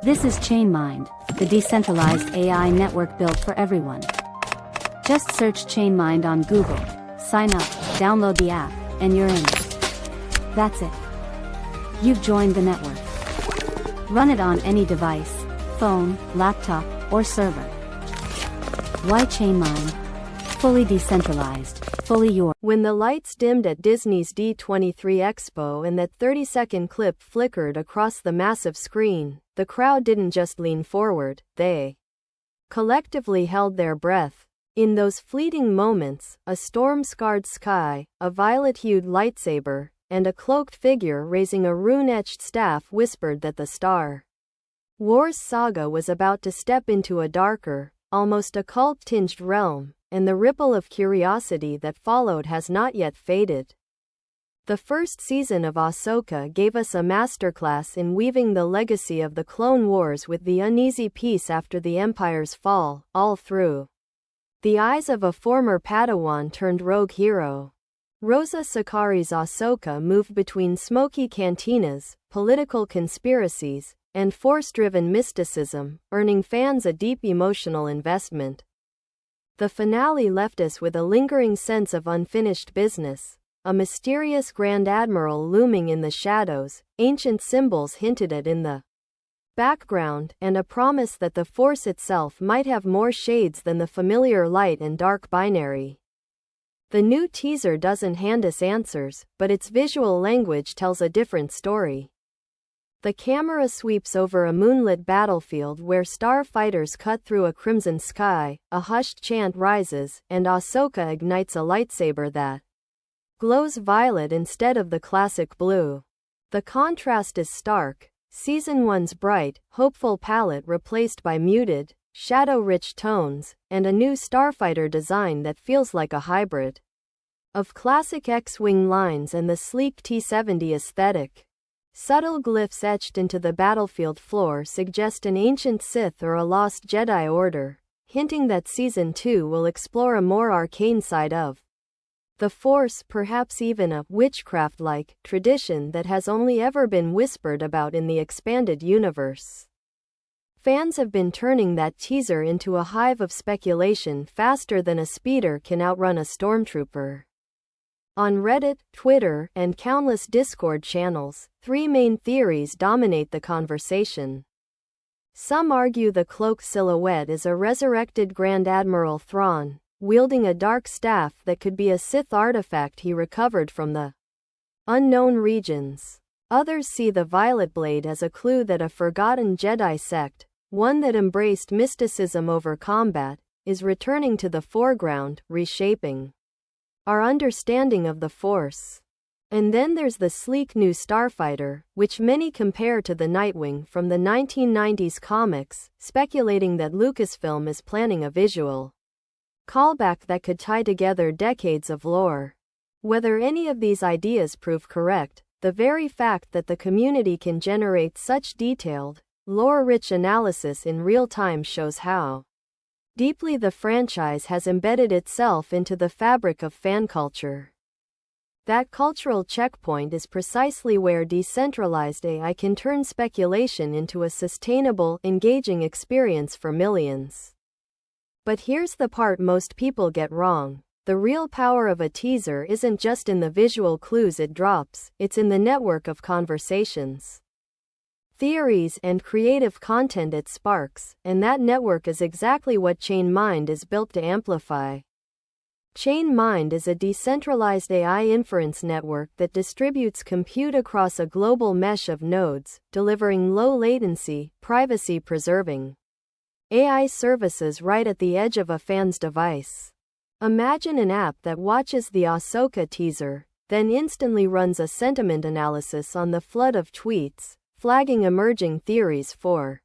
This is ChainMind, the decentralized AI network built for everyone. Just search ChainMind on Google, sign up, download the app, and you're in. That's it. You've joined the network. Run it on any device, phone, laptop, or server. Why ChainMind? Fully decentralized, fully yours. When the lights dimmed at Disney's D23 Expo and that 30-second clip flickered across the massive screen, the crowd didn't just lean forward, they collectively held their breath. In those fleeting moments, a storm-scarred sky, a violet-hued lightsaber, and a cloaked figure raising a rune-etched staff whispered that the Star Wars saga was about to step into a darker, almost occult-tinged realm, and the ripple of curiosity that followed has not yet faded. The first season of Ahsoka gave us a masterclass in weaving the legacy of the Clone Wars with the uneasy peace after the Empire's fall, all through the eyes of a former Padawan turned rogue hero. Rosa Sakari's Ahsoka moved between smoky cantinas, political conspiracies, and force-driven mysticism, earning fans a deep emotional investment. The finale left us with a lingering sense of unfinished business, a mysterious Grand Admiral looming in the shadows, ancient symbols hinted at in the background, and a promise that the Force itself might have more shades than the familiar light and dark binary. The new teaser doesn't hand us answers, but its visual language tells a different story. The camera sweeps over a moonlit battlefield where starfighters cut through a crimson sky, a hushed chant rises, and Ahsoka ignites a lightsaber that glows violet instead of the classic blue. The contrast is stark. Season 1's bright, hopeful palette replaced by muted, shadow-rich tones, and a new starfighter design that feels like a hybrid of classic X-wing lines and the sleek T-70 aesthetic. Subtle glyphs etched into the battlefield floor suggest an ancient Sith or a lost Jedi Order, hinting that Season 2 will explore a more arcane side of the Force, perhaps even a witchcraft-like tradition that has only ever been whispered about in the expanded universe. Fans have been turning that teaser into a hive of speculation faster than a speeder can outrun a stormtrooper. On Reddit, Twitter, and countless Discord channels, three main theories dominate the conversation. Some argue the cloaked silhouette is a resurrected Grand Admiral Thrawn, wielding a dark staff that could be a Sith artifact he recovered from the unknown regions. Others see the violet blade as a clue that a forgotten Jedi sect, one that embraced mysticism over combat, is returning to the foreground, reshaping our understanding of the Force. And then there's the sleek new starfighter, which many compare to the Nightwing from the 1990s comics, speculating that Lucasfilm is planning a visual callback that could tie together decades of lore. Whether any of these ideas prove correct, the very fact that the community can generate such detailed, lore-rich analysis in real time shows how deeply the franchise has embedded itself into the fabric of fan culture. That cultural checkpoint is precisely where decentralized AI can turn speculation into a sustainable, engaging experience for millions. But here's the part most people get wrong. The real power of a teaser isn't just in the visual clues it drops, it's in the network of conversations, theories, and creative content it sparks, and that network is exactly what ChainMind is built to amplify. ChainMind is a decentralized AI inference network that distributes compute across a global mesh of nodes, delivering low-latency, privacy-preserving AI services right at the edge of a fan's device. Imagine an app that watches the Ahsoka teaser, then instantly runs a sentiment analysis on the flood of tweets, flagging emerging theories for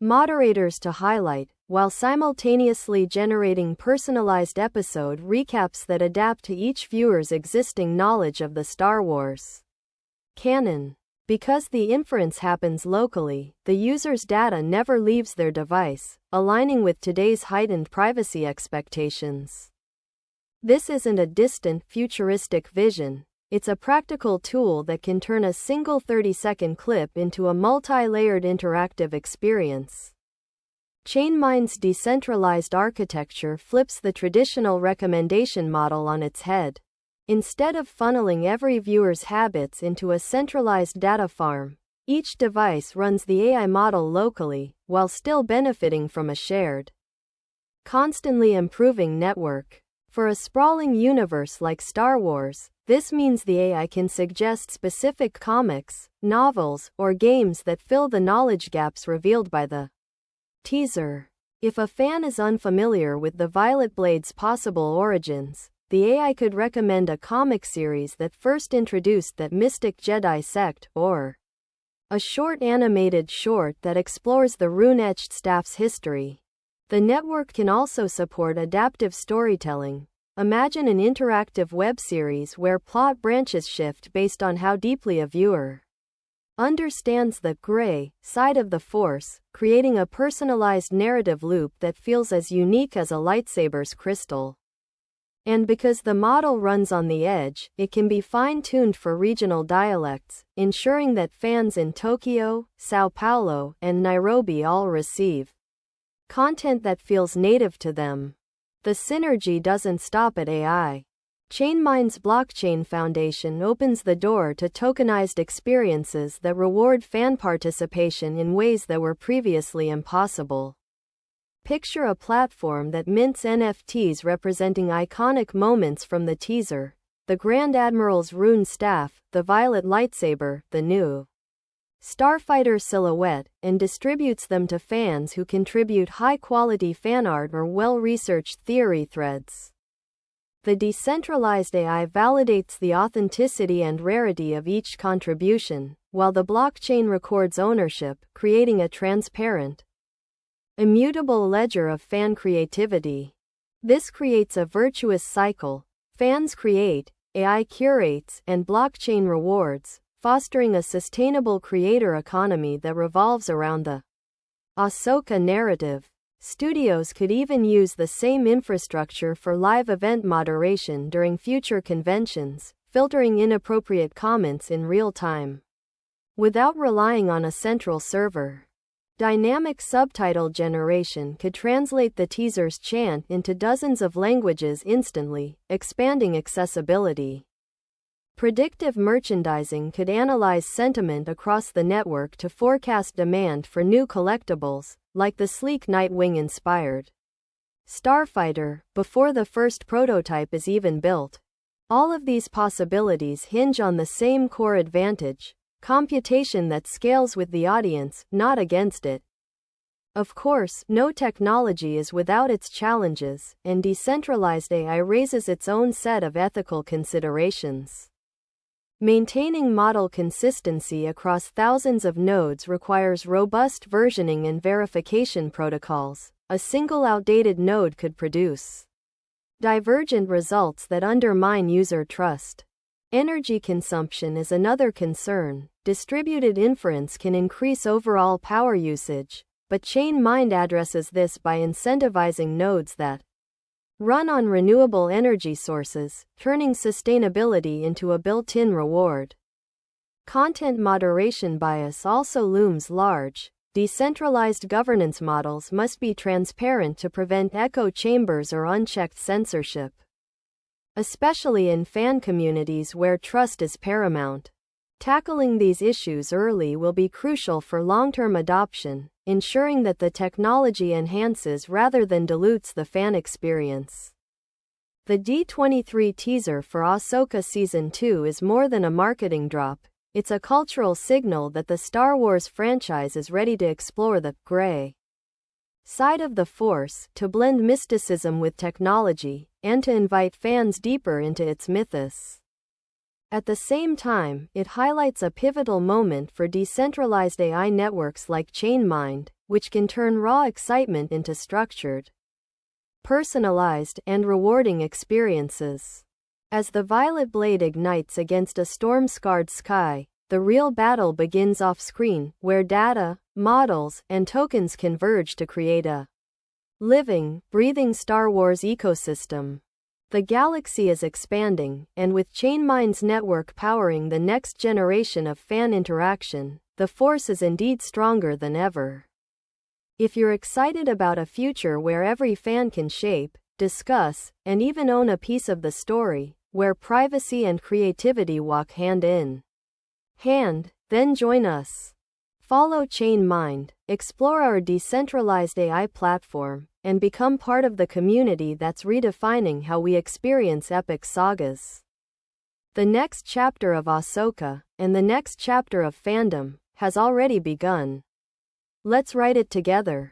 moderators to highlight, while simultaneously generating personalized episode recaps that adapt to each viewer's existing knowledge of the Star Wars canon. Because the inference happens locally, the user's data never leaves their device, aligning with today's heightened privacy expectations. This isn't a distant, futuristic vision. It's a practical tool that can turn a single 30-second clip into a multi-layered interactive experience. ChainMind's decentralized architecture flips the traditional recommendation model on its head. Instead of funneling every viewer's habits into a centralized data farm, each device runs the AI model locally, while still benefiting from a shared, constantly improving network. For a sprawling universe like Star Wars, this means the AI can suggest specific comics, novels, or games that fill the knowledge gaps revealed by the teaser. If a fan is unfamiliar with the Violet Blade's possible origins, the AI could recommend a comic series that first introduced that mystic Jedi sect, or a short animated short that explores the rune-etched staff's history. The network can also support adaptive storytelling. Imagine an interactive web series where plot branches shift based on how deeply a viewer understands the gray side of the Force, creating a personalized narrative loop that feels as unique as a lightsaber's crystal. And because the model runs on the edge, it can be fine-tuned for regional dialects, ensuring that fans in Tokyo, Sao Paulo, and Nairobi all receive content that feels native to them. The synergy doesn't stop at AI. ChainMind's blockchain foundation opens the door to tokenized experiences that reward fan participation in ways that were previously impossible. Picture a platform that mints NFTs representing iconic moments from the teaser: the Grand Admiral's rune staff, the violet lightsaber, the new starfighter silhouette, and distributes them to fans who contribute high-quality fan art or well-researched theory threads. The decentralized AI validates the authenticity and rarity of each contribution, while the blockchain records ownership, creating a transparent, immutable ledger of fan creativity. This creates a virtuous cycle: fans create, AI curates, and blockchain rewards, fostering a sustainable creator economy that revolves around the Ahsoka narrative. Studios could even use the same infrastructure for live event moderation during future conventions, filtering inappropriate comments in real time, without relying on a central server. Dynamic subtitle generation could translate the teaser's chant into dozens of languages instantly, expanding accessibility. Predictive merchandising could analyze sentiment across the network to forecast demand for new collectibles, like the sleek Nightwing-inspired starfighter, before the first prototype is even built. All of these possibilities hinge on the same core advantage: computation that scales with the audience, not against it. Of course, no technology is without its challenges, and decentralized AI raises its own set of ethical considerations. Maintaining model consistency across thousands of nodes requires robust versioning and verification protocols. A single outdated node could produce divergent results that undermine user trust. Energy consumption is another concern. Distributed inference can increase overall power usage, but ChainMind addresses this by incentivizing nodes that run on renewable energy sources, turning sustainability into a built-in reward. Content moderation bias also looms large. Decentralized governance models must be transparent to prevent echo chambers or unchecked censorship, especially in fan communities where trust is paramount. Tackling these issues early will be crucial for long-term adoption, ensuring that the technology enhances rather than dilutes the fan experience. The D23 teaser for Ahsoka Season 2 is more than a marketing drop. It's a cultural signal that the Star Wars franchise is ready to explore the gray side of the Force, to blend mysticism with technology, and to invite fans deeper into its mythos. At the same time, it highlights a pivotal moment for decentralized AI networks like ChainMind, which can turn raw excitement into structured, personalized, and rewarding experiences. As the violet blade ignites against a storm-scarred sky, the real battle begins off-screen, where data, models, and tokens converge to create a living, breathing Star Wars ecosystem. The galaxy is expanding, and with ChainMind's network powering the next generation of fan interaction, the force is indeed stronger than ever. If you're excited about a future where every fan can shape, discuss, and even own a piece of the story, where privacy and creativity walk hand in hand, then join us. Follow ChainMind, explore our decentralized AI platform, and become part of the community that's redefining how we experience epic sagas. The next chapter of Ahsoka, and the next chapter of fandom, has already begun. Let's write it together.